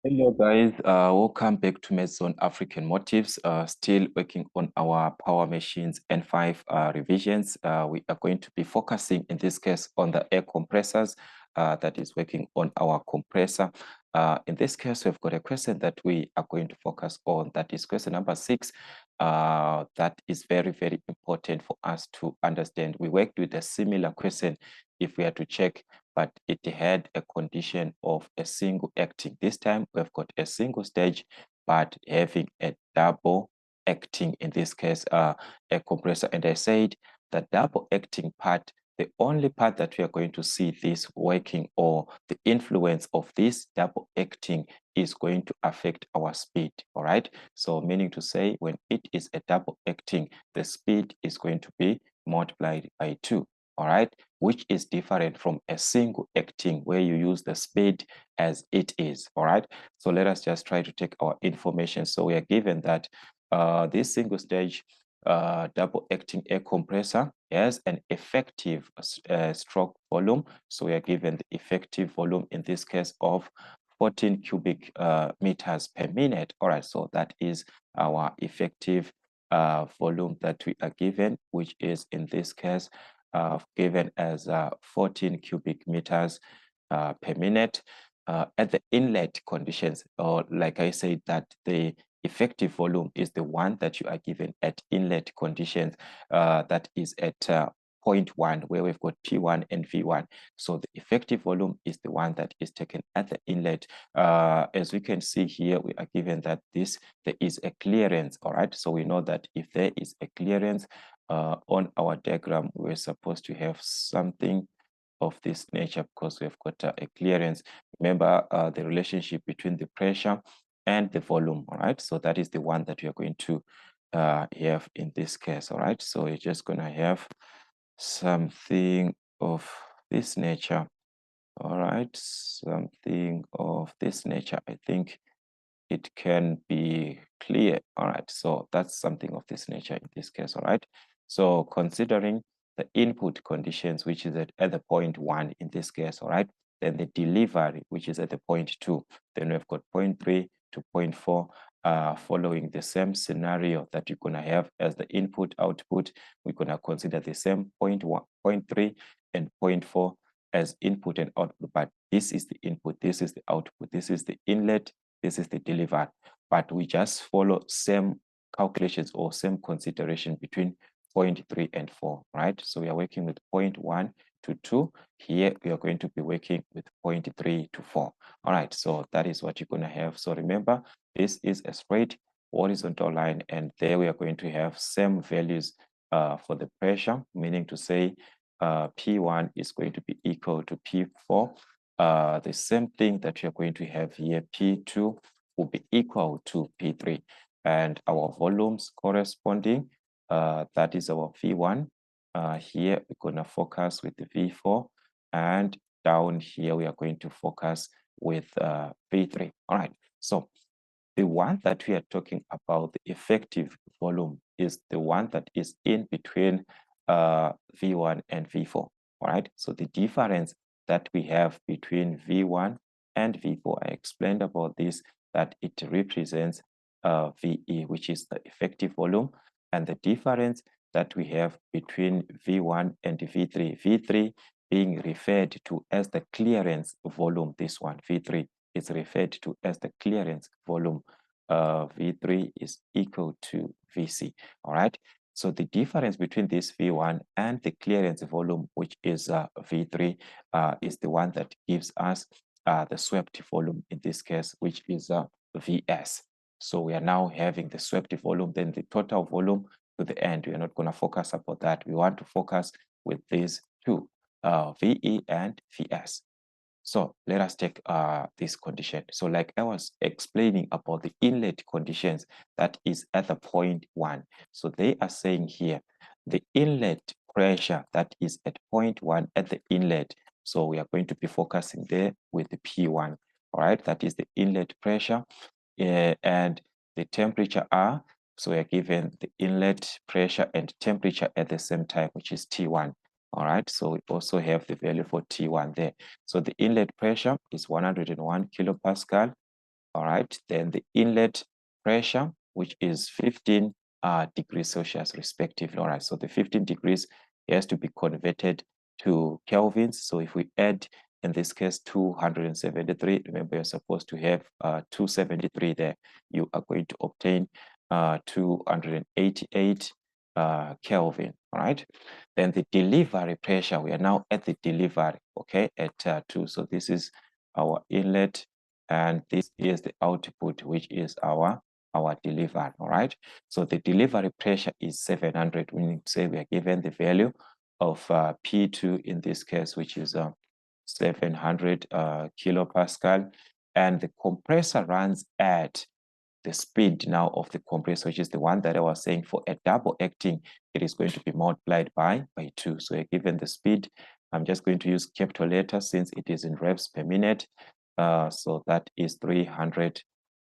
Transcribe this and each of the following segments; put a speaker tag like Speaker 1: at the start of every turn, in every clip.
Speaker 1: Hello guys, welcome back to MedZone African Motives. Still working on our Power Machines N5 revisions. We are going to be focusing in this case on the air compressors that is working on our compressor. In this case, we've got a question that we are going to focus on. That is question number 6. That is very, very important for us to understand. We worked with a similar question if we are to check, but it had a condition of a single acting. This time we've got a single stage, but having a double acting, in this case, a compressor. And I said the double acting part, the only part that we are going to see this working or the influence of this double acting is going to affect our speed. All right. So meaning to say when it is a double acting, the speed is going to be multiplied by 2. All right, which is different from a single acting where you use the speed as it is. All right, so let us just try to take our information. So we are given that this single stage double acting air compressor has an effective stroke volume. So we are given the effective volume in this case of 14 cubic meters per minute. All right, so that is our effective volume that we are given, which is in this case given as 14 cubic meters per minute. At the inlet conditions, or like I said, that the effective volume is the one that you are given at inlet conditions, that is at 0.1, where we've got P1 and V1. So the effective volume is the one that is taken at the inlet. As we can see here, we are given that there is a clearance. All right, so we know that if there is a clearance on our diagram, we're supposed to have something of this nature because we've got a clearance. Remember the relationship between the pressure and the volume. All right, so that is the one that we are going to have in this case. All right, so you're just going to have something of this nature. All right, something of this nature. I think it can be clear. All right, so that's something of this nature in this case. All right, so considering the input conditions, which is at the point 1 in this case, all right, then the delivery, which is at the point 2, then we've got point 3 to point 4, following the same scenario that you're going to have as the input output. We're going to consider the same point 1, point 3 and point 4 as input and output, but this is the input, this is the output, this is the inlet, this is the delivery, but we just follow same calculations or same consideration between point 3 and 4, right? So we are working with point 1 to 2. Here we are going to be working with point 3 to 4. All right, so that is what you're going to have. So remember, this is a straight horizontal line, and there we are going to have same values for the pressure, meaning to say P1 is going to be equal to P4. The same thing that you're going to have here, P2 will be equal to P3. And our volumes corresponding, that is our V1. Here we're going to focus with the V4. And down here we are going to focus with V3. All right, so the one that we are talking about, the effective volume, is the one that is in between V1 and V4. All right, so the difference that we have between V1 and V4, I explained about this, that it represents VE, which is the effective volume, and the difference that we have between V1 and V3, V3 being referred to as the clearance volume. This one, V3, is referred to as the clearance volume. V3 is equal to VC. All right, so the difference between this V1 and the clearance volume, which is V3, is the one that gives us the swept volume in this case, which is VS. So we are now having the swept volume, then the total volume to the end. We are not going to focus about that. We want to focus with these two, VE and VS. So let us take this condition. So like I was explaining about the inlet conditions, that is at the point 1. So they are saying here, the inlet pressure that is at point 1 at the inlet. So we are going to be focusing there with the P1. All right, that is the inlet pressure. And the temperature R. So we are given the inlet pressure and temperature at the same time, which is T1. All right, so we also have the value for T1 there. So the inlet pressure is 101 kilopascal, all right? Then the inlet pressure, which is 15 degrees Celsius respectively, all right? So the 15 degrees has to be converted to kelvins. So if we add, in this case, 273, remember you're supposed to have 273 there, you are going to obtain 288 Kelvin, all right? Then the delivery pressure, we are now at the delivery, okay, at 2. So this is our inlet, and this is the output, which is our delivery, all right? So the delivery pressure is 700, meaning to say we are given the value of P2 in this case, which is 700 kilopascal, and the compressor runs at the speed now of the compressor, which is the one that I was saying for a double acting, it is going to be multiplied by 2. So given the speed, I'm just going to use capital letters since it is in revs per minute. So that is 300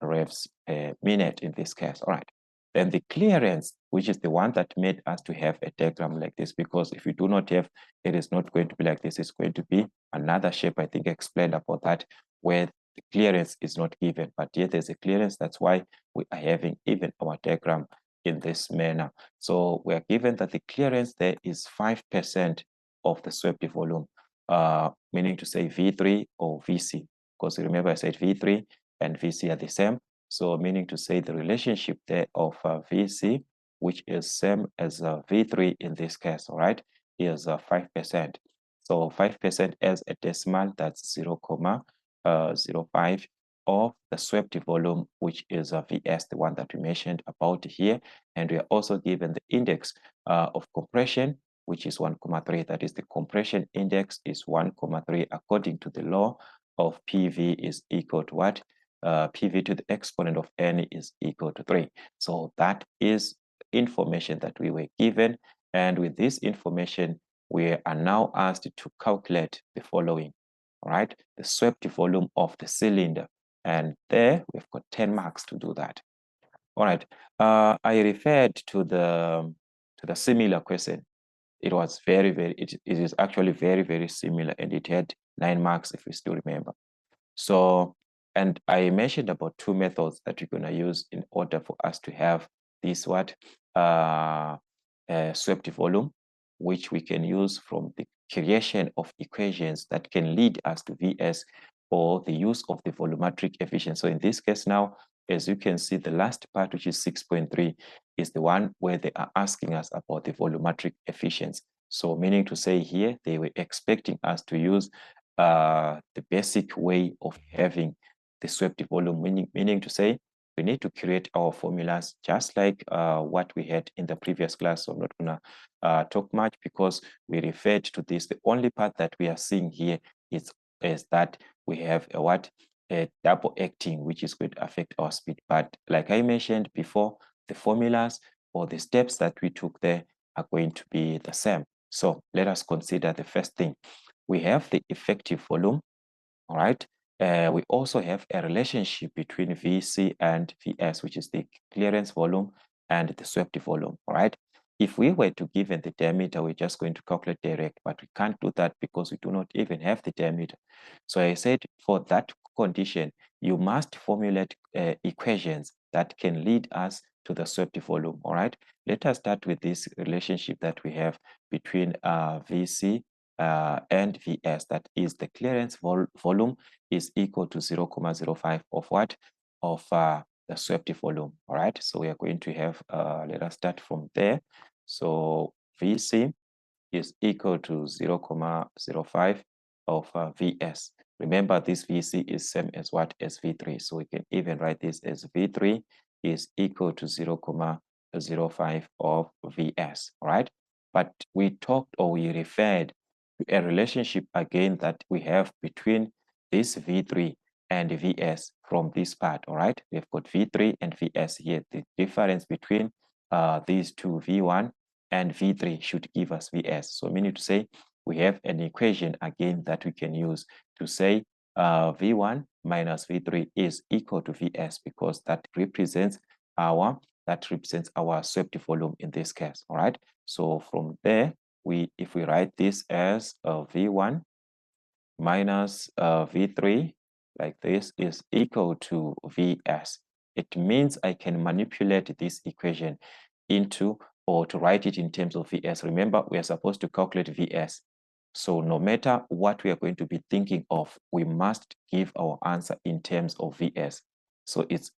Speaker 1: revs per minute in this case. All right. Then the clearance, which is the one that made us to have a diagram like this, because if you do not have, it is not going to be like this. It's going to be another shape. I think I explained about that, where the clearance is not given, but here there's a clearance. That's why we are having even our diagram in this manner. So we are given that the clearance there is 5% of the swept volume, meaning to say V3 or VC, because remember I said V3 and VC are the same. So meaning to say the relationship there of VC, which is same as V3 in this case, all right, is 5%. So 5% as a decimal, that's 0.05 of the swept volume, which is VS, the one that we mentioned about here. And we are also given the index of compression, which is 1.3. That is, the compression index is 1.3 according to the law of PV is equal to what? PV to the exponent of N is equal to 3. So that is information that we were given. And with this information, we are now asked to calculate the following. All right, the swept volume of the cylinder. And there we've got 10 marks to do that. All right, I referred to the similar question. It was it is actually very similar, and it had 9 marks if you still remember. So, and I mentioned about 2 methods that you're going to use in order for us to have this swept volume, which we can use from the creation of equations that can lead us to VS, or the use of the volumetric efficiency. So in this case now, as you can see, the last part, which is 6.3, is the one where they are asking us about the volumetric efficiency. So meaning to say here, they were expecting us to use the basic way of having the swept volume, meaning to say we need to create our formulas just like what we had in the previous class. So I'm not gonna talk much because we referred to this. The only part that we are seeing here is that we have a double acting, which is going to affect our speed. But like I mentioned before, the formulas or the steps that we took there are going to be the same. So let us consider the first thing. We have the effective volume, all right? We also have a relationship between VC and VS, which is the clearance volume and the swept volume, all right? If we were to give the diameter, we're just going to calculate direct, but we can't do that because we do not even have the diameter. So I said for that condition, you must formulate equations that can lead us to the swept volume, all right? Let us start with this relationship that we have between VC and VS, that is the clearance volume is equal to 0.05 of what? Of the swept volume, all right? So we are going to have, let us start from there. So VC is equal to 0.05 of VS. Remember, this VC is same as what? As V3. So we can even write this as V3 is equal to 0.05 of VS, all right? But we talked, or we referred to a relationship again that we have between this V3 and VS from this part, all right? We've got V3 and VS here. The difference between these two, V1 and V3, should give us VS. So meaning to say, we have an equation again that we can use to say V1 minus V3 is equal to VS, because that represents our swept volume in this case, all right? So from there, if we write this as V1 minus V3 like this is equal to Vs. It means I can manipulate this equation into, or to write it in terms of Vs. Remember, we are supposed to calculate Vs. So no matter what we are going to be thinking of, we must give our answer in terms of Vs. So it's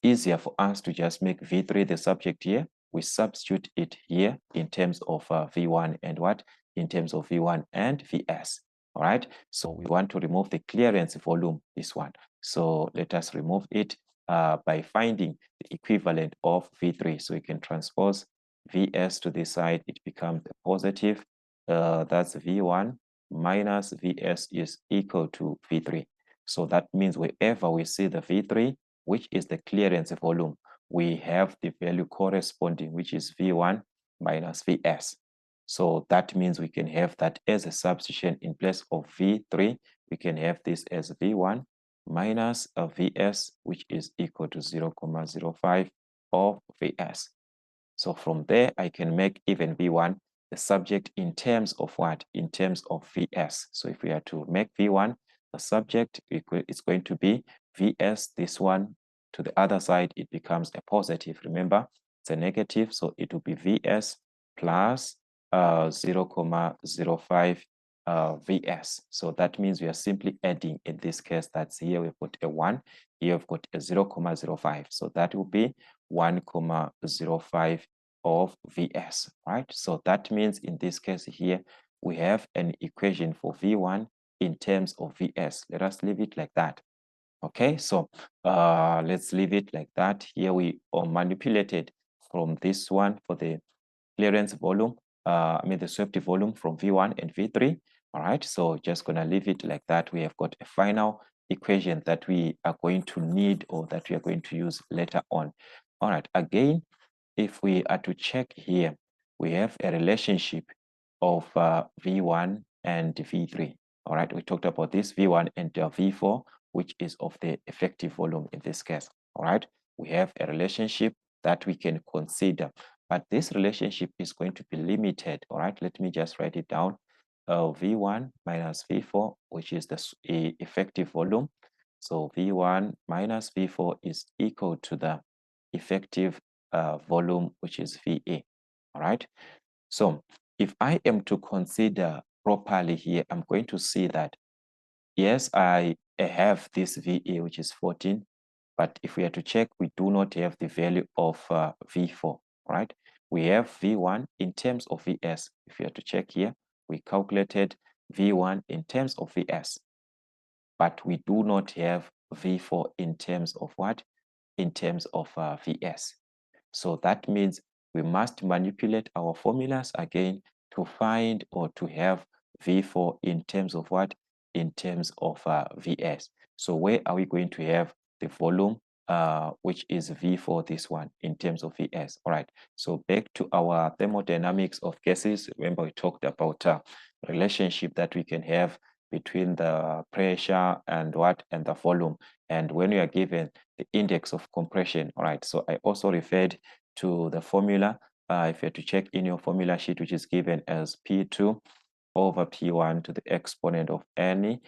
Speaker 1: easier for us to just make V3 the subject here. We substitute it here in terms of V1 and what? In terms of V1 and Vs. All right. So we want to remove the clearance volume, this one. So let us remove it by finding the equivalent of V3. So we can transpose Vs to this side. It becomes a positive. That's V1 minus Vs is equal to V3. So that means wherever we see the V3, which is the clearance volume, we have the value corresponding, which is V1 minus Vs. So that means we can have that as a substitution in place of V3. We can have this as V1 minus a Vs, which is equal to 0.05 of Vs. So from there, I can make even V1 the subject in terms of what? In terms of Vs. So if we are to make V1 the subject, it's going to be Vs, this one to the other side, it becomes a positive. Remember, it's a negative, so it will be Vs plus 0.05 Vs. So that means we are simply adding, in this case, that's here we've got a 1, here we've got a 0.05. So that will be 1.05 of Vs, right? So that means in this case here, we have an equation for V1 in terms of Vs. Let us leave it like that. Okay, so let's leave it like that. Here we are manipulated from this one for the clearance volume, the swept volume from V1 and V3. All right, so just gonna leave it like that. We have got a final equation that we are going to need, or that we are going to use later on. All right, again, if we are to check here, we have a relationship of V1 and V3. All right, we talked about this V1 and V4, which is of the effective volume in this case. All right, we have a relationship that we can consider, but this relationship is going to be limited. All right, let me just write it down. V1 minus V4, which is the effective volume. So V1 minus V4 is equal to the effective volume, which is VA. All right. So if I am to consider properly here, I'm going to see that, yes, I have this VA, which is 14, but if we are to check, we do not have the value of V4, right? We have V1 in terms of Vs. If we are to check here, we calculated V1 in terms of Vs, but we do not have V4 in terms of what? In terms of Vs. So that means we must manipulate our formulas again to find, or to have V4 in terms of what? In terms of Vs. So where are we going to have the volume, which is V4, this one, in terms of Vs? All right. So back to our thermodynamics of gases. Remember, we talked about relationship that we can have between the pressure and what, and the volume. And when we are given the index of compression, all right, so I also referred to the formula. If you have to check in your formula sheet, which is given as P2 over P1 to the exponent of n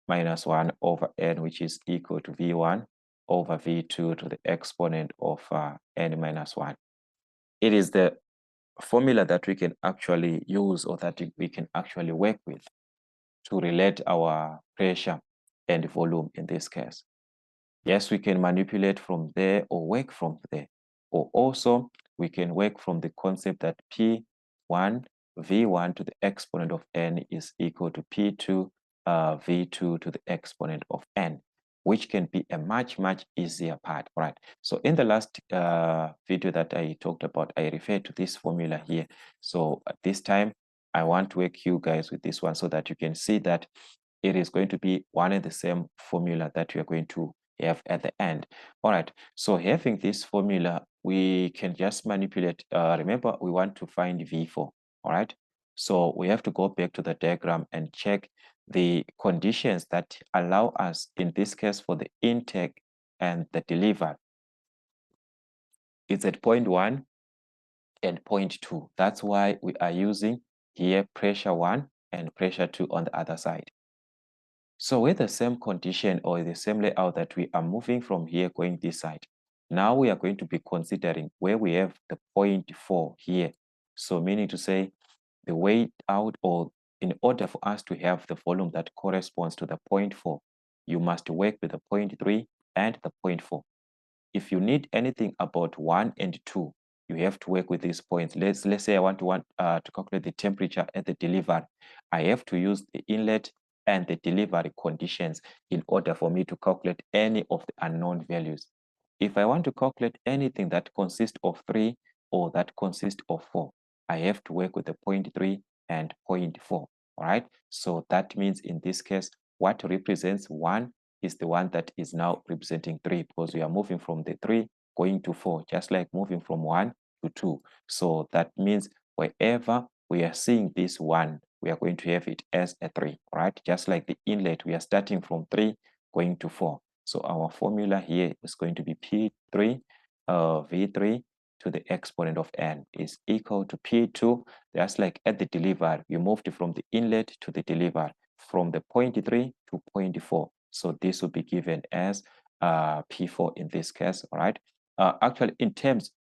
Speaker 1: minus 1 over n, which is equal to V1 over V2 to the exponent of n minus 1. It is the formula that we can actually use, or that we can actually work with, to relate our pressure and volume in this case. Yes, we can manipulate from there or work from there. Or also, we can work from the concept that P1 V1 to the exponent of n is equal to P2 V2 to the exponent of n, which can be a much easier part. All right. So in the last video that I talked about, I referred to this formula here. So at this time, I want to work you guys with this one so that you can see that it is going to be one and the same formula that we are going to have at the end. All right, so having this formula, we can just manipulate. Remember, we want to find V4, all right? So we have to go back to the diagram and check the conditions that allow us, in this case, for the intake and the delivery. It's at point 1 and point 2. That's why we are using here pressure 1 and pressure 2 on the other side. So with the same condition or the same layout that we are moving from here going this side, now we are going to be considering where we have the 0.4 here. So meaning to say the way out, or in order for us to have the volume that corresponds to the 0.4, you must work with the 0.3 and the 0.4. If you need anything about 1 and 2, you have to work with these points. Let's say I want to calculate the temperature at the delivery. I have to use the inlet and the delivery conditions in order for me to calculate any of the unknown values. If I want to calculate anything that consists of 3 or that consists of 4, I have to work with the 0.3 and 0.4. All right. So that means in this case, what represents 1 is the one that is now representing 3, because we are moving from the 3 going to 4, just like moving from 1 to 2. So that means wherever we are seeing this 1, we are going to have it as a 3, right? Just like the inlet, we are starting from 3 going to 4. So our formula here is going to be P3, V3 to the exponent of n is equal to P2. Just like at the delivery, you moved from the inlet to the delivery, from the 0.3 to 0.4. So this will be given as P4 in this case, all right? Actually, in terms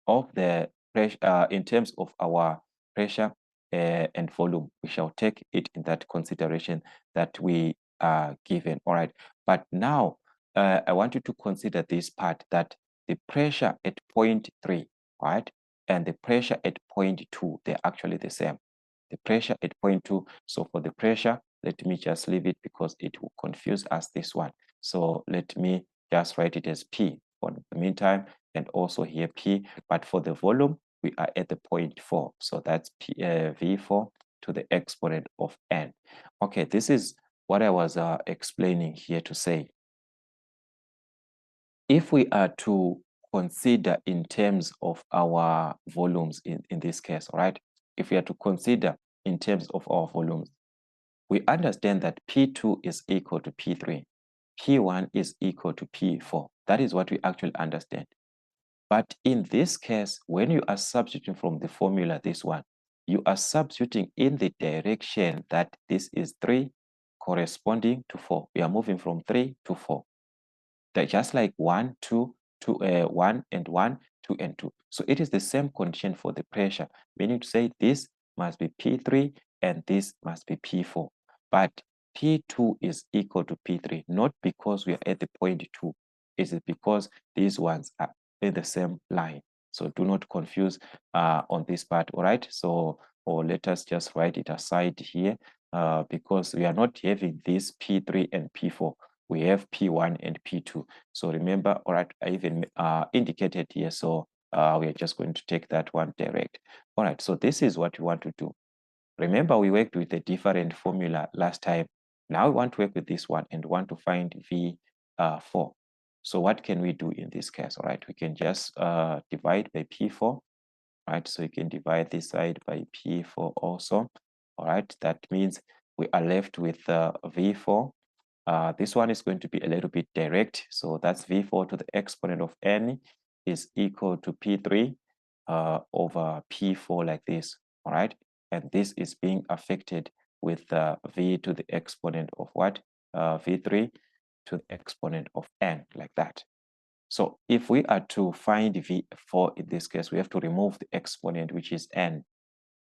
Speaker 1: of the pressure, in terms of our pressure and volume, we shall take it in that consideration that we are given, all right? But now I want you to consider this part, that the pressure at 0.3, right, and the pressure at 0.2, they're actually the same. The pressure at 0.2, so for the pressure, let me just leave it because it will confuse us, this one. So let me just write it as P for the meantime, and also here P. But for the volume, we are at the 0.4. So that's P, V4 to the exponent of n. Okay, this is what I was explaining here to say. If we are to consider in terms of our volumes in this case, all right? If we are to consider in terms of our volumes, we understand that P2 is equal to P3. P1 is equal to P4. That is what we actually understand. But in this case, when you are substituting from the formula, this one, you are substituting in the direction that this is 3 corresponding to 4. We are moving from 3 to 4. They're just like 1, 2, 2, 1 and 1, 2 and 2. So it is the same condition for the pressure, meaning to say this must be P3 and this must be P4. But P2 is equal to P3, not because we are at the point 2. It is because these ones are in the same line. So do not confuse on this part, all right? So, or let us just write it aside here because we are not having this P3 and P4. We have P1 and P2. So remember, all right, I even indicated here. So we are just going to take that one direct. All right, so this is what we want to do. Remember, we worked with a different formula last time. Now we want to work with this one and want to find V4. So what can we do in this case? All right, we can just divide by P4. Right, so you can divide this side by P4 also. All right, that means we are left with V4. This one is going to be a little bit direct. So that's V4 to the exponent of n is equal to P3 over P4 like this. All right. And this is being affected with V to the exponent of what? V3 to the exponent of n like that. So if we are to find V4 in this case, we have to remove the exponent, which is n.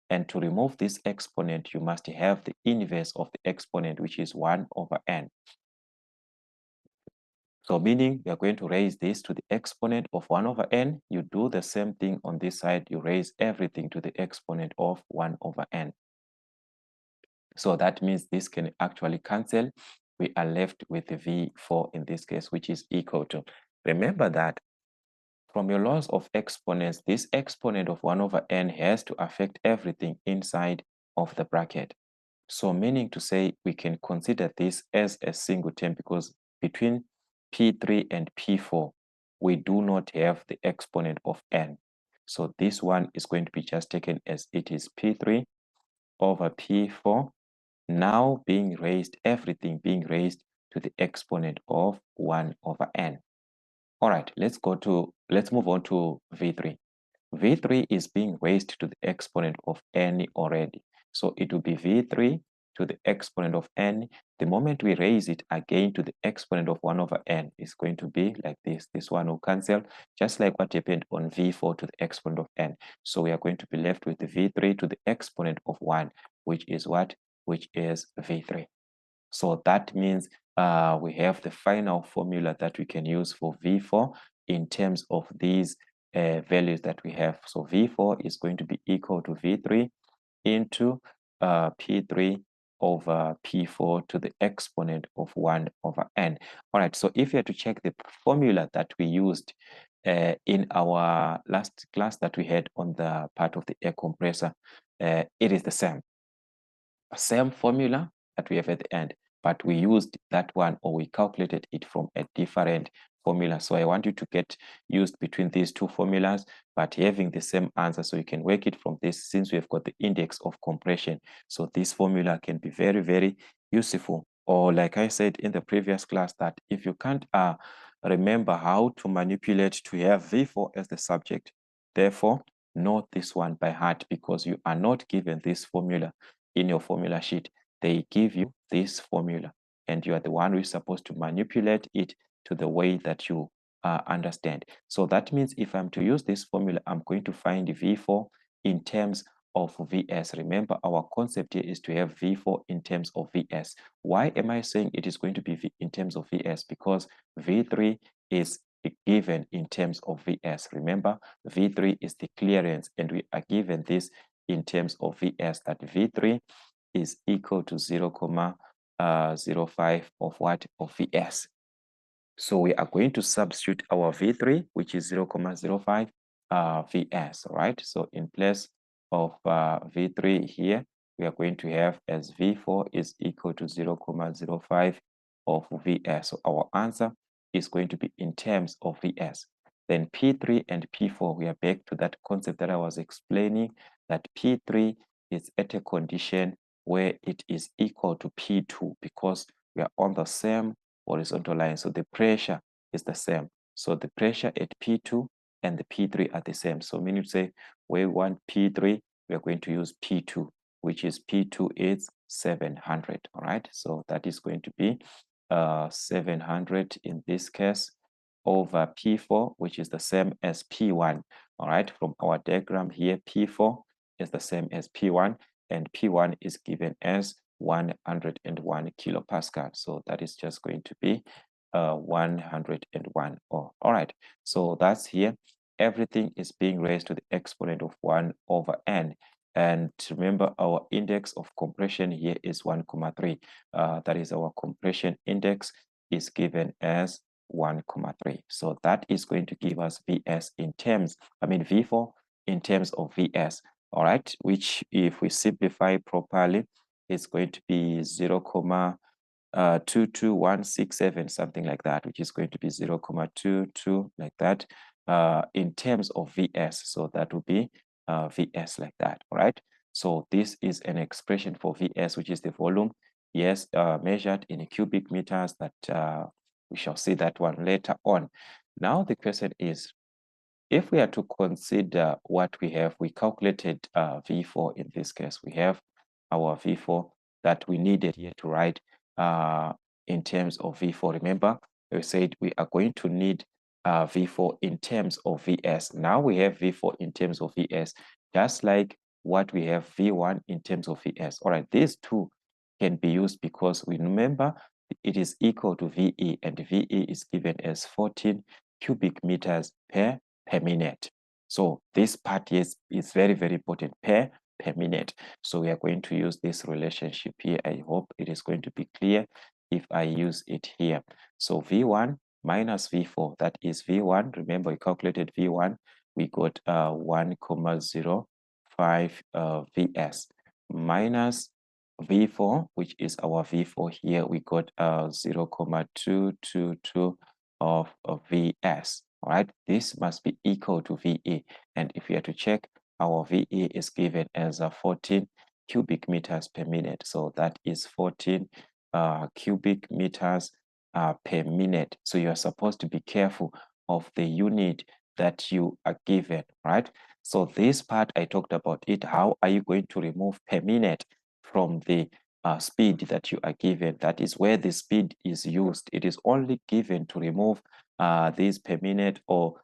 Speaker 1: And to remove this exponent, you must have the inverse of the exponent, which is 1 over n. So meaning we are going to raise this to the exponent of 1 over n. You do the same thing on this side. You raise everything to the exponent of 1 over n. So that means this can actually cancel. We are left with the V4 in this case, which is equal to. Remember that from your laws of exponents, this exponent of 1 over n has to affect everything inside of the bracket. So meaning to say we can consider this as a single term because between P3 and P4, we do not have the exponent of n. So this one is going to be just taken as it is P3 over P4, now being raised, everything being raised to the exponent of 1 over n. All right, let's move on to V3. V3 is being raised to the exponent of n already. So it will be V3 to the exponent of n. The moment we raise it again to the exponent of 1 over n, is going to be like this. This one will cancel, just like what happened on v4 to the exponent of n. So we are going to be left with the v3 to the exponent of 1, which is what? Which is v3. So that means we have the final formula that we can use for v4 in terms of these values that we have. So v4 is going to be equal to v3 into p3 over p4 to the exponent of 1 over n. All right, so if you had to check the formula that we used in our last class that we had on the part of the air compressor, it is the same formula that we have at the end, but we used that one, or we calculated it from a different formula. So I want you to get used between these two formulas, but having the same answer, so you can work it from this, since we've got the index of compression. So this formula can be very, very useful. Or like I said in the previous class, that if you can't remember how to manipulate to have V4 as the subject, therefore know this one by heart, because you are not given this formula in your formula sheet. They give you this formula, and you are the one who is supposed to manipulate it to the way that you understand. So that means if I'm to use this formula, I'm going to find V4 in terms of Vs. Remember, our concept here is to have V4 in terms of Vs. Why am I saying it is going to be in terms of Vs? Because V3 is given in terms of Vs. Remember, V3 is the clearance, and we are given this in terms of Vs, that V3 is equal to 0.05 of what? Of Vs. So we are going to substitute our V3, which is 0.05 Vs, right? So in place of V3 here, we are going to have as V4 is equal to 0.05 of Vs. So our answer is going to be in terms of Vs. Then P3 and P4, we are back to that concept that I was explaining, that P3 is at a condition where it is equal to P2, because we are on the same horizontal line. So the pressure is the same. So the pressure at P2 and the P3 are the same. So meaning to say, we want P3, we are going to use P2, which is P2 is 700. All right. So that is going to be 700 in this case over P4, which is the same as P1. All right. From our diagram here, P4 is the same as P1, and P1 is given as 101 kilopascal. So that is just going to be 101. Oh, all right. So that's here. Everything is being raised to the exponent of 1 over n. And remember, our index of compression here is 1,3. That is our compression index is given as 1,3. So that is going to give us Vs in terms, V4 in terms of Vs. All right, which if we simplify properly, it's going to be 0.22167, something like that, which is going to be 0.22 like that in terms of Vs. So that would be Vs like that. All right. So this is an expression for Vs, which is the volume, yes, measured in cubic meters. That we shall see that one later on. Now the question is, if we are to consider what we have, we calculated V4 in this case. We have our V4 that we needed here to write in terms of V4. Remember, we said we are going to need V4 in terms of Vs. Now we have V4 in terms of Vs, just like what we have V1 in terms of Vs. All right, these two can be used because we remember it is equal to VE, and VE is given as 14 cubic meters per minute. So this part is very, very important, per minute. So we are going to use this relationship here. I hope it is going to be clear if I use it here. So V1 minus V4, that is V1. Remember, we calculated V1. We got 1,05 Vs minus V4, which is our V4 here. We got 0,222 of Vs. All right, this must be equal to VE. And if we are to check, our VE is given as 14 cubic meters per minute. So that is 14 cubic meters per minute. So you are supposed to be careful of the unit that you are given, right? So this part I talked about it. How are you going to remove per minute from the speed that you are given. That is where the speed is used. It is only given to remove this per minute, or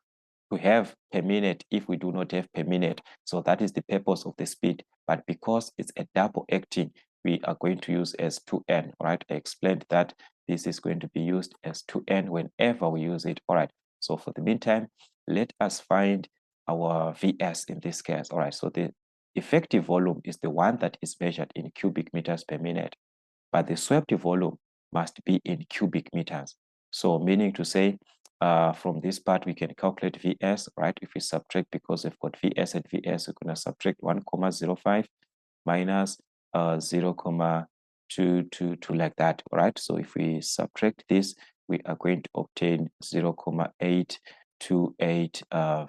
Speaker 1: to have per minute if we do not have per minute. So that is the purpose of the speed. But because it's a double acting, we are going to use as 2n. All right, I explained that this is going to be used as 2n whenever we use it. All right, so for the meantime, let us find our Vs in this case. All right, so the effective volume is the one that is measured in cubic meters per minute, but the swept volume must be in cubic meters. So meaning to say, from this part, we can calculate Vs, right? If we subtract, because we've got Vs and Vs, we're going to subtract 1,05 minus 0,222 like that, right? So if we subtract this, we are going to obtain 0,828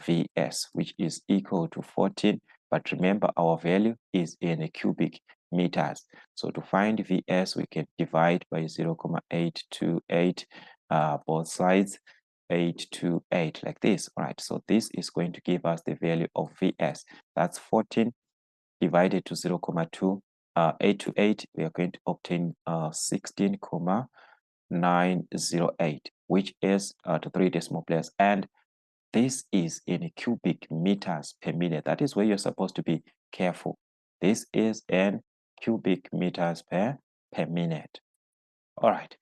Speaker 1: Vs, which is equal to 14. But remember, our value is in cubic meters. So to find Vs, we can divide by 0,828 both sides, 828 like this. All right, so this is going to give us the value of Vs. That's 14 divided to 0,828. We are going to obtain 16,908, which is to 3 decimal places. And this is in cubic meters per minute. That is where you're supposed to be careful. This is in cubic meters per minute. All right.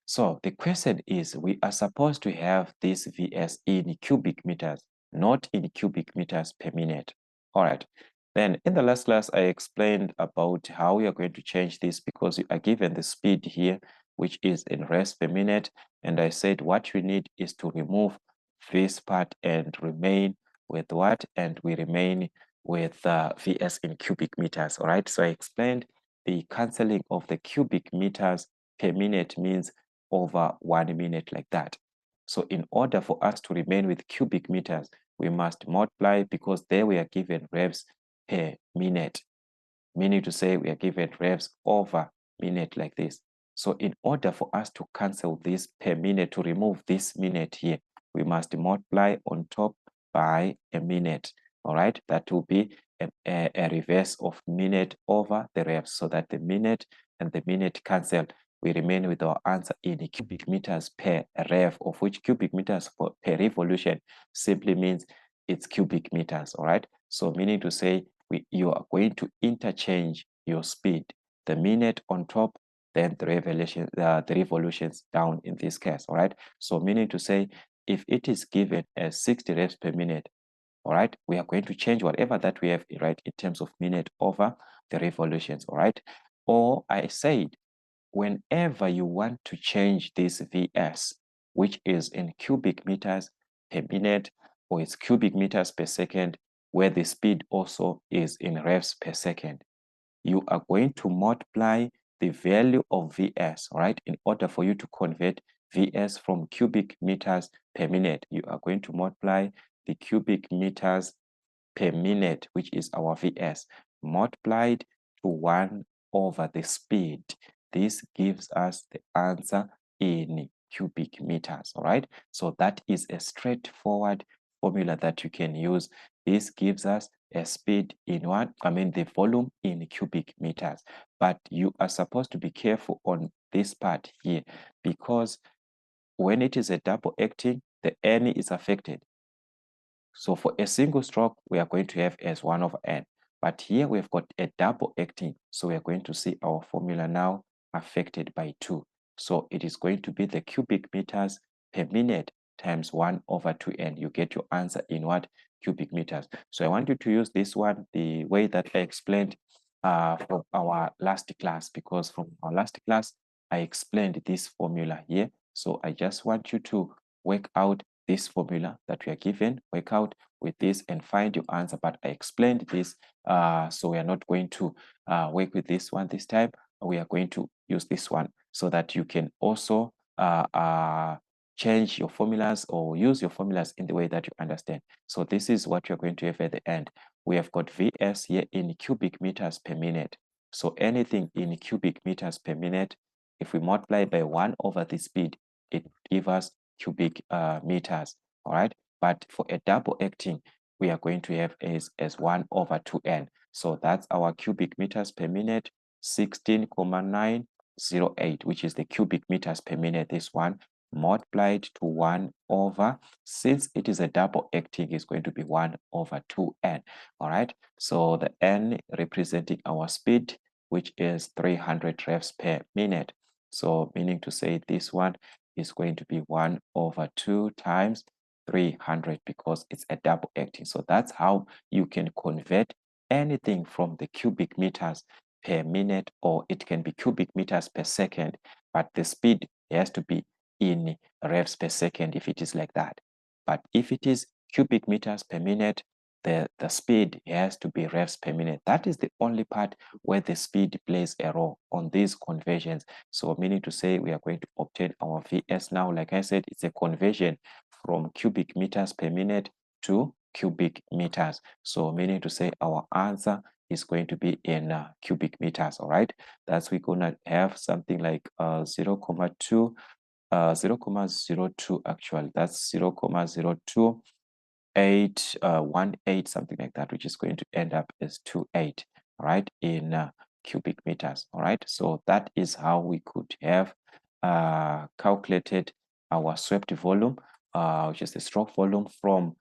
Speaker 1: So the question is, we are supposed to have this Vs in cubic meters, not in cubic meters per minute. All right. Then in the last class, I explained about how we are going to change this, because you are given the speed here, which is in revs per minute. And I said what we need is to remove this part and remain with what? And we remain with Vs in cubic meters. All right. So I explained the cancelling of the cubic meters per minute means over 1 minute like that. So in order for us to remain with cubic meters, we must multiply, because there we are given revs per minute, meaning to say we are given revs over minute like this. So in order for us to cancel this per minute, to remove this minute here, we must multiply on top by a minute. All right, that will be a reverse of minute over the revs, so that the minute and the minute cancel. We remain with our answer in cubic meters per rev, of which cubic meters per revolution simply means it's cubic meters. All right, so meaning to say you are going to interchange your speed, the minute on top, then the revolutions down in this case. All right, so meaning to say, if it is given as 60 revs per minute, all right, we are going to change whatever that we have, right, in terms of minute over the revolutions. All right, or I said, whenever you want to change this Vs, which is in cubic meters per minute, or it's cubic meters per second, where the speed also is in revs per second, you are going to multiply the value of Vs, right? In order for you to convert Vs from cubic meters per minute, you are going to multiply the cubic meters per minute, which is our Vs, multiplied to 1 over the speed. This gives us the answer in cubic meters. All right, so that is a straightforward formula that you can use. This gives us a speed in the volume in cubic meters. But you are supposed to be careful on this part here, because when it is a double acting, the N is affected. So for a single stroke, we are going to have as 1 over n. But here we've got a double acting. So we are going to see our formula now affected by 2. So it is going to be the cubic meters per minute times 1 over 2n. You get your answer in what? Cubic meters. So I want you to use this one the way that I explained from our last class, because from our last class, I explained this formula here. So I just want you to work out this formula that we are given, work out with this and find your answer. But I explained this, so we are not going to work with this one this time. We are going to use this one so that you can also change your formulas or use your formulas in the way that you understand. So this is what you're going to have at the end. We have got Vs here in cubic meters per minute. So anything in cubic meters per minute, if we multiply by 1 over the speed, it gives us cubic meters. All right, but for a double acting, we are going to have as 1 over 2n. So that's our cubic meters per minute. 16,908, which is the cubic meters per minute. This one multiplied to 1 over, since it is a double acting, is going to be 1 over 2n. All right. So the n representing our speed, which is 300 revs per minute. So meaning to say this one is going to be 1 over 2 times 300 because it's a double acting. So that's how you can convert anything from the cubic meters per minute, or it can be cubic meters per second, but the speed has to be in revs per second if it is like that. But if it is cubic meters per minute, the speed has to be revs per minute. That is the only part where the speed plays a role on these conversions. So meaning to say we are going to obtain our Vs now. Like I said, it's a conversion from cubic meters per minute to cubic meters. So meaning to say our answer is going to be in cubic meters. All right, that's we're gonna have something like 0,2 0,02 actually, that's 0,0218 something like that, which is going to end up as 28, all right, in cubic meters. All right, so that is how we could have calculated our swept volume, which is the stroke volume, from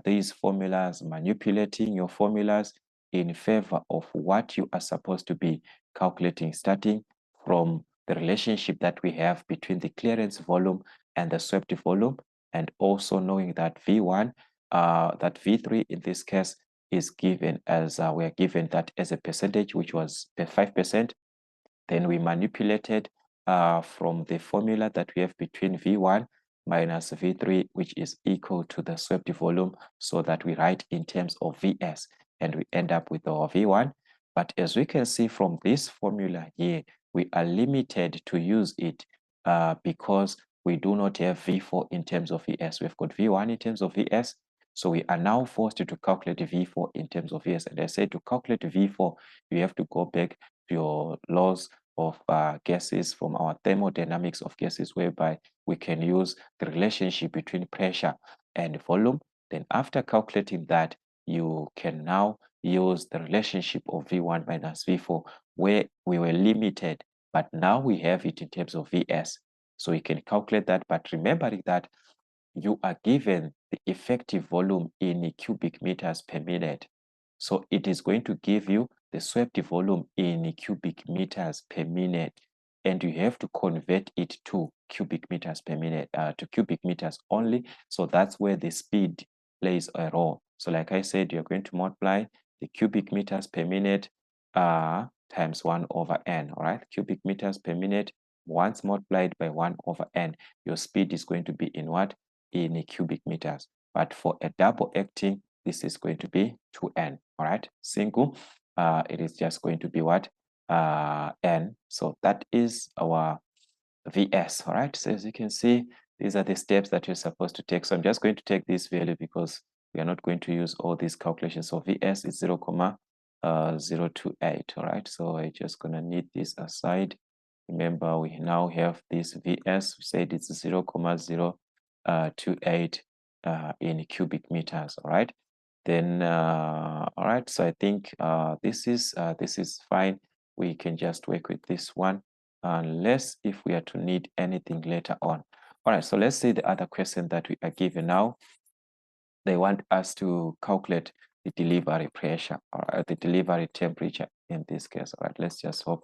Speaker 1: these formulas, manipulating your formulas in favor of what you are supposed to be calculating, starting from the relationship that we have between the clearance volume and the swept volume, and also knowing that V1, that V3 in this case is given as, we are given that as a percentage, which was 5%. Then we manipulated from the formula that we have between V1 minus V3, which is equal to the swept volume, so that we write in terms of Vs, and we end up with our V1. But as we can see from this formula here, we are limited to use it because we do not have V4 in terms of Vs. We've got V1 in terms of Vs, so we are now forced to calculate V4 in terms of Vs. And I said to calculate V4, you have to go back to your laws of gases from our thermodynamics of gases, whereby we can use the relationship between pressure and volume. Then after calculating that, you can now use the relationship of V1 minus V4, where we were limited, but now we have it in terms of Vs. So you can calculate that, but remembering that you are given the effective volume in cubic meters per minute. So it is going to give you the swept volume in cubic meters per minute, and you have to convert it to cubic meters per minute, to cubic meters only. So that's where the speed plays a role. So like I said, you're going to multiply the cubic meters per minute times 1 over n, all right? Cubic meters per minute, once multiplied by 1 over n, your speed is going to be in what? In cubic meters. But for a double acting, this is going to be 2n, all right? Single, it is just going to be what? N. So that is our Vs, all right? So as you can see, these are the steps that you're supposed to take. So I'm just going to take this value because we are not going to use all these calculations. So Vs is 0,028, all right? So I'm just gonna need this aside. Remember, we now have this Vs, we said it's 0,028 in cubic meters, all right? Then, all right, so I think this is fine. We can just work with this one, unless if we are to need anything later on. All right, so let's see the other question that we are given now. They want us to calculate the delivery pressure, or the delivery temperature in this case. All right, let's just hope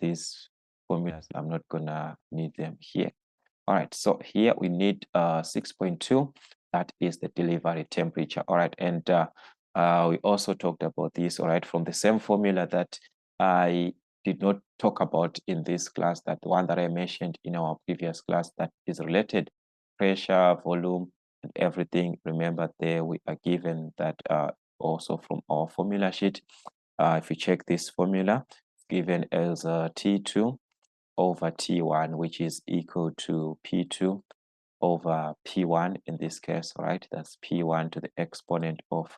Speaker 1: these formulas, I'm not gonna need them here. All right, so here we need 6.2. That is the delivery temperature. All right, and we also talked about this, all right, from the same formula that I did not talk about in this class, that one that I mentioned in our previous class that is related, pressure, volume, and everything. Remember there we are given that also from our formula sheet. If you check this formula, it's given as T2 over T1, which is equal to P2 over P1 in this case, right? That's P1 to the exponent of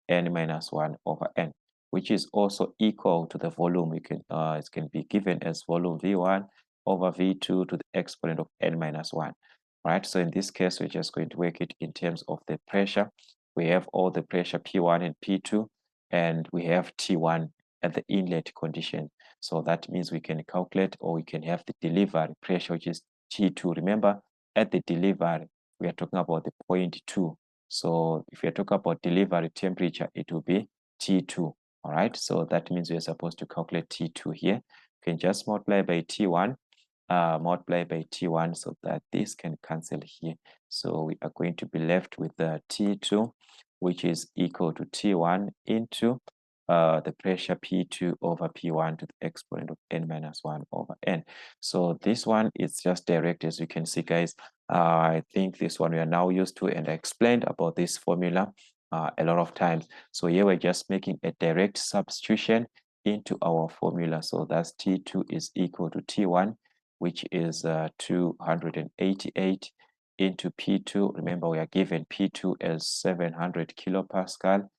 Speaker 1: n minus 1 over n, which is also equal to the volume. We can it can be given as volume V1 over V2 to the exponent of n minus 1, right? So in this case, we're just going to work it in terms of the pressure. We have all the pressure P1 and P2, and we have T1 at the inlet condition. So that means we can calculate, or we can have the delivery pressure, which is T2. Remember, at the delivery, we are talking about the point 2. So if you're talking about delivery temperature, it will be T2. All right. So that means we're supposed to calculate T2 here. You can just multiply by T1, multiply by T1, so that this can cancel here. So we are going to be left with the T2, which is equal to T1 into the pressure P2 over P1 to the exponent of n minus 1 over n. So this one is just direct, as you can see, guys. I think this one we are now used to, and I explained about this formula a lot of times. So here we're just making a direct substitution into our formula. So that's T2 is equal to T1, which is 288 into P2. Remember, we are given P2 as 700 kilopascal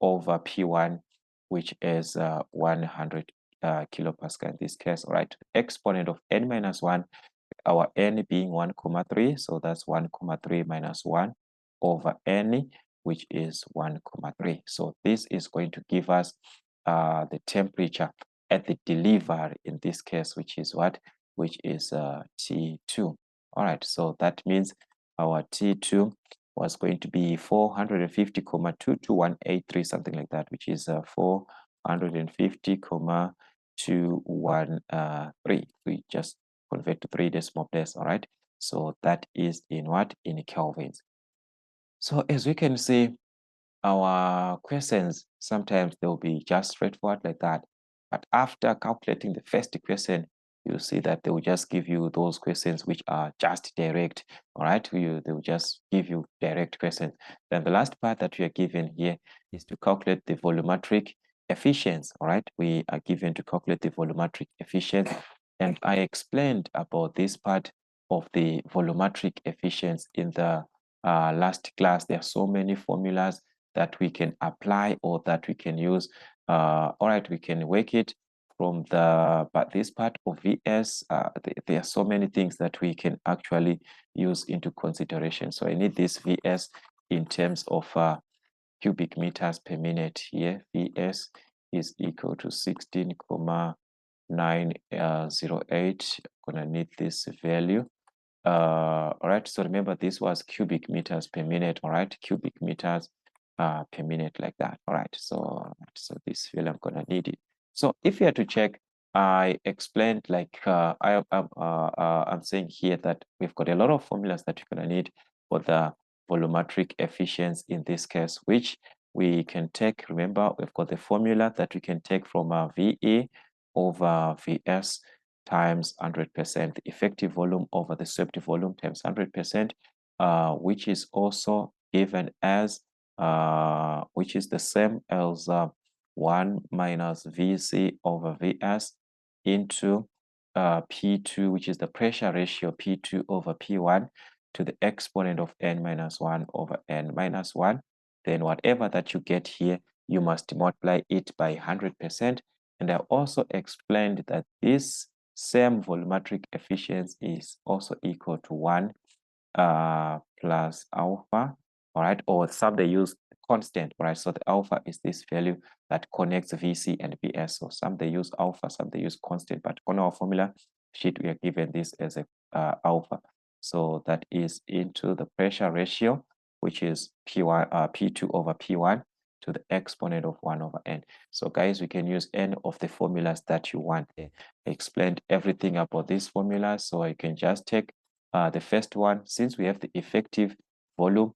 Speaker 1: over P1, which is 100 kilopascal in this case. All right, exponent of n minus 1, our n being 1,3, so that's 1,3 minus 1 over n, which is 1,3. So this is going to give us the temperature at the delivery in this case, which is what? Which is T2. All right, so that means our T2 was going to be 450,22183, something like that, which is 450,213. We just convert to 3 decimal place. All right, so that is in what? In kelvins. So as we can see, our questions, sometimes they'll be just straightforward like that, but after calculating the first equation, you'll see that they will just give you those questions which are just direct. All right, they will just give you direct questions. Then the last part that we are given here is to calculate the volumetric efficiency. All right, we are given to calculate the volumetric efficiency, and I explained about this part of the volumetric efficiency in the last class. There are so many formulas that we can apply or that we can use. All right, we can work it from but this part of VS, there are so many things that we can actually use into consideration. So I need this VS in terms of cubic meters per minute here. VS is equal to 16,908. I'm gonna need this value. All right, so remember this was cubic meters per minute. All right, cubic meters per minute, like that. All right, so this value I'm gonna need it. So if you had to check, I explained like I'm saying here that we've got a lot of formulas that you're gonna need for the volumetric efficiency in this case, which we can take. Remember, we've got the formula that we can take from VE over VS times 100%, the effective volume over the swept volume times 100%, which is also given as, which is the same as 1 minus VC over VS into P2, which is the pressure ratio P2 over P1 to the exponent of n minus 1 over n minus 1. Then whatever that you get here, you must multiply it by 100%. And I also explained that this same volumetric efficiency is also equal to 1 plus alpha, all right, or some they use constant, all right? So the alpha is this value that connects VC and VS. So some they use alpha, some they use constant, but on our formula sheet, we are given this as a alpha. So that is into the pressure ratio, which is P2 over P1 to the exponent of 1 over n. So guys, we can use any of the formulas that you want. I explained everything about these formulas, so I can just take the first one. Since we have the effective volume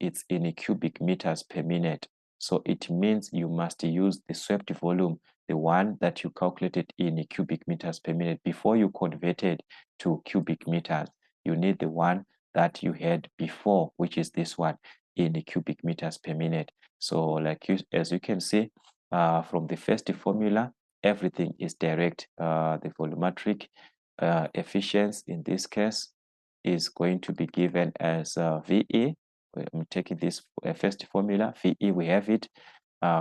Speaker 1: it's in cubic meters per minute. So it means you must use the swept volume, the one that you calculated in cubic meters per minute before you converted to cubic meters. You need the one that you had before, which is this one in cubic meters per minute. So like as you can see from the first formula, everything is direct. The volumetric efficiency in this case is going to be given as VE. I'm taking this first formula, VE, we have it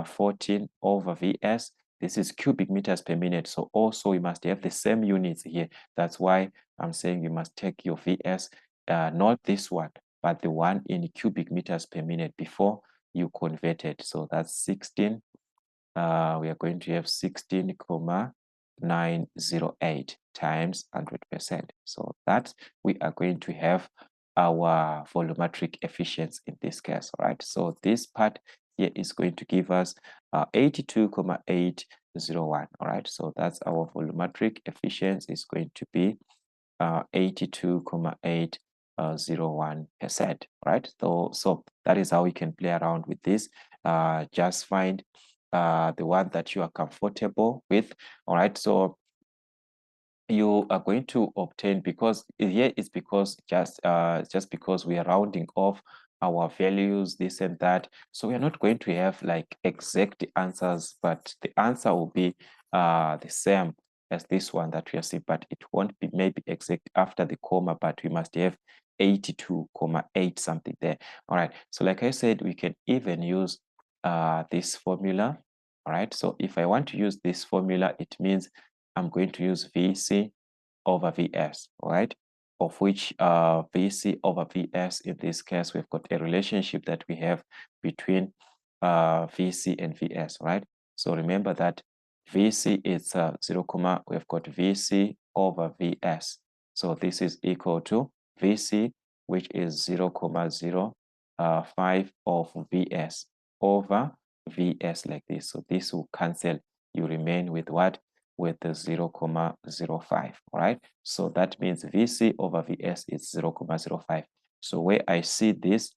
Speaker 1: 14 over VS. This is cubic meters per minute. So also we must have the same units here. That's why I'm saying you must take your VS, not this one, but the one in cubic meters per minute before you convert it. So that's 16 we are going to have 16,908 times 100%. So that we are going to have our volumetric efficiency in this case, all right? So this part here is going to give us 82,801, all right? So that's our volumetric efficiency is going to be 82,801%, right? So that is how we can play around with this. Just find the one that you are comfortable with, all right? So you are going to obtain, because here it's because just because we are rounding off our values, this and that, so we are not going to have like exact answers, but the answer will be the same as this one that we are seeing, but it won't be maybe exact after the comma, but we must have 82,8 something there. All right, so like I said, we can even use this formula. All right, so if I want to use this formula, it means I'm going to use VC over VS, all right? Of which VC over VS, in this case, we've got a relationship that we have between VC and VS, right? So remember that VC is 0, we've got VC over VS. So this is equal to VC, which is 0, 0.05 of VS over VS like this. So this will cancel. You remain with what? With the 0, 0.05, all right? So that means VC over VS is 0, 0.05. So where I see this,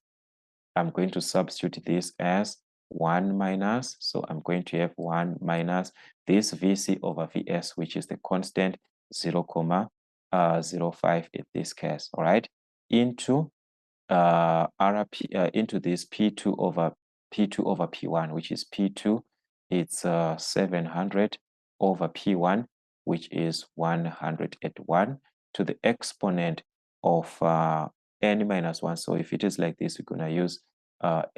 Speaker 1: I'm going to substitute this as 1 minus, so I'm going to have 1 minus this VC over VS, which is the constant 0, 0.05 in this case, all right, into RP into this P2 over P1, which is P2, it's 700 over P1, which is 101 to the exponent of n minus 1. So if it is like this, we're going to use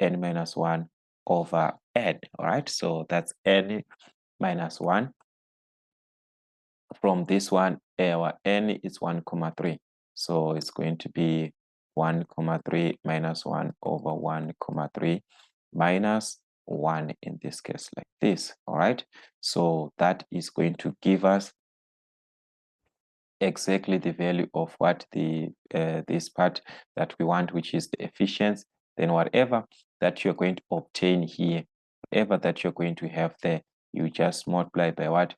Speaker 1: n minus 1 over n, all right? So that's n minus 1. From this one, our n is 1,3. So it's going to be 1,3 minus 1 over 1,3 minus 1 in this case, like this, all right? So that is going to give us exactly the value of what the this part that we want, which is the efficiency. Then whatever that you're going to obtain here, whatever that you're going to have there, you just multiply by what?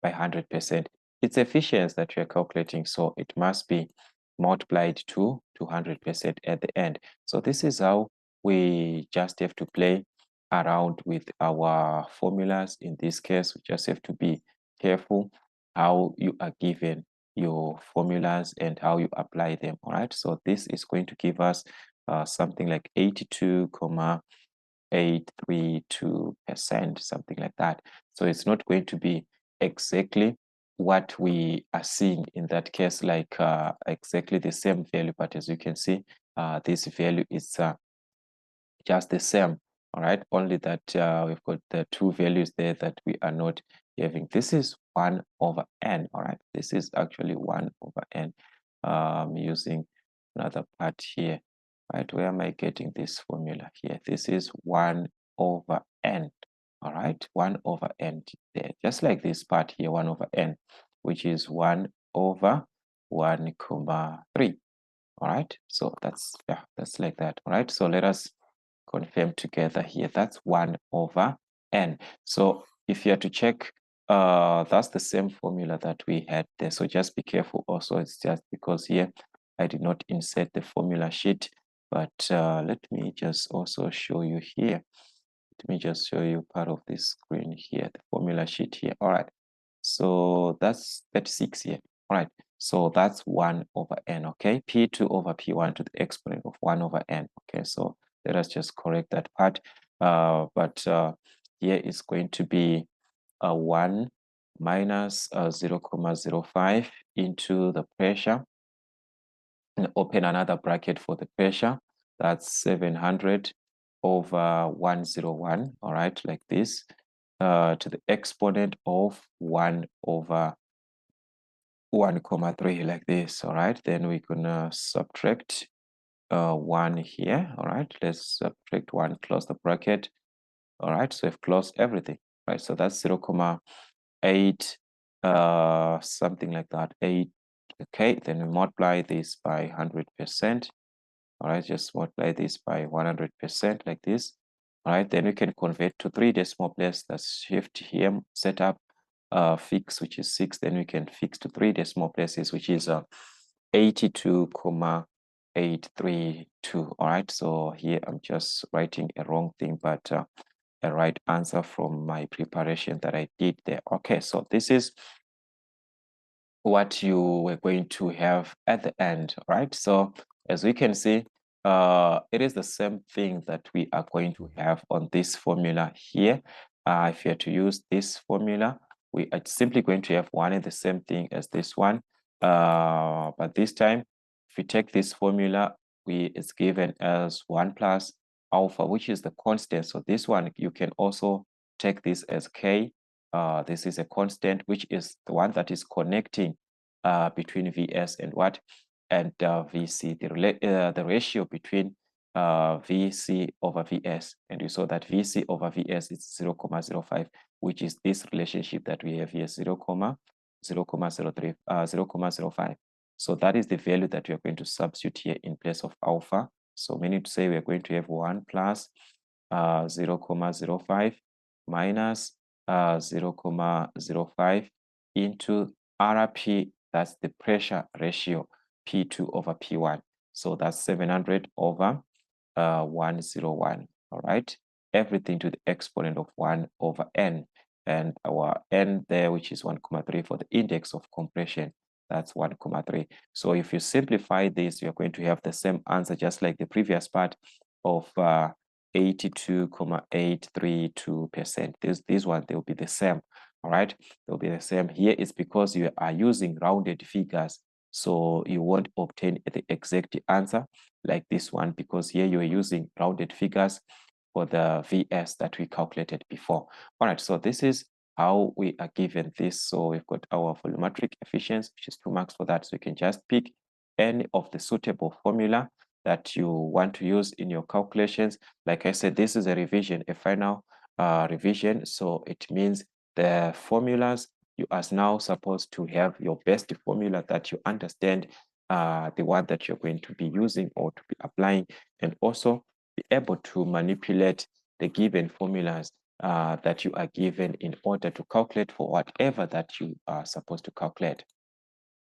Speaker 1: By 100%. It's efficiency that you're calculating, so it must be multiplied to 200% at the end. So this is how we just have to play around with our formulas. In this case, we just have to be careful how you are given your formulas and how you apply them, all right? So this is going to give us something like 82,832%, something like that. So it's not going to be exactly what we are seeing in that case, like exactly the same value, but as you can see, this value is just the same, all right? Only that we've got the two values there that we are not having. This is 1 over n, all right? This is actually 1 over n. Using another part here, right? Where am I getting this formula here? This is 1 over n, all right? 1 over n there, just like this part here, 1 over n, which is 1 over 1,3. All right, so that's, yeah, that's like that. All right, so let us confirm together here. That's 1 over n. So if you are to check, that's the same formula that we had there. So just be careful also. It's just because here I did not insert the formula sheet, but let me just also show you here. Let me just show you part of this screen here, the formula sheet here. All right, so that's 36 here. All right, so that's 1 over n, okay? P2 over P1 to the exponent of 1 over n, okay? So let us just correct that part. But here is going to be 1 minus 0, 0.05 into the pressure, and open another bracket for the pressure. That's 700 over 101, all right, like this, to the exponent of 1 over 1,3 like this, all right? Then we're gonna subtract 1 here, all right? Let's subtract 1, close the bracket, all right? So we've closed everything. right? So that's 0.8, something like that, 8. Okay, then we multiply this by 100%. All right, just multiply this by 100% like this. All right, then we can convert to 3 decimal places. That's shift here, setup, fix, which is 6. Then we can fix to 3 decimal places, which is 82.832. All right, so here I'm just writing a wrong thing, but a right answer from my preparation that I did there. Okay, so this is what you were going to have at the end, right? So as we can see, it is the same thing that we are going to have on this formula here. If you are to use this formula, we are simply going to have one and the same thing as this one. But this time, if we take this formula, it's given as 1 plus alpha, which is the constant. So this one, you can also take this as K. This is a constant, which is the one that is connecting between Vs and what? And Vc, the ratio between Vc over Vs. And you saw that Vc over Vs is 0.05, which is this relationship that we have here, 0.03, 0.05. So that is the value that we are going to substitute here in place of alpha. So meaning to say we are going to have 1 plus 0.05 minus 0.05 into Rp, that's the pressure ratio, P2 over P1. So that's 700 over 101, all right? Everything to the exponent of 1 over n. And our n there, which is 1.3 for the index of compression, that's 1.3. So if you simplify this, you're going to have the same answer, just like the previous part of 82.832%. This one, they'll be the same, all right? They'll be the same. Here it's because you are using rounded figures, so you won't obtain the exact answer like this one, because here you're using rounded figures for the VS that we calculated before. All right, so this is how we are given this. So we've got our volumetric efficiency, which is 2 marks for that. So you can just pick any of the suitable formula that you want to use in your calculations. Like I said, this is a revision, a final revision. So it means the formulas, you are now supposed to have your best formula that you understand, the one that you're going to be using or to be applying, and also be able to manipulate the given formulas that you are given in order to calculate for whatever that you are supposed to calculate.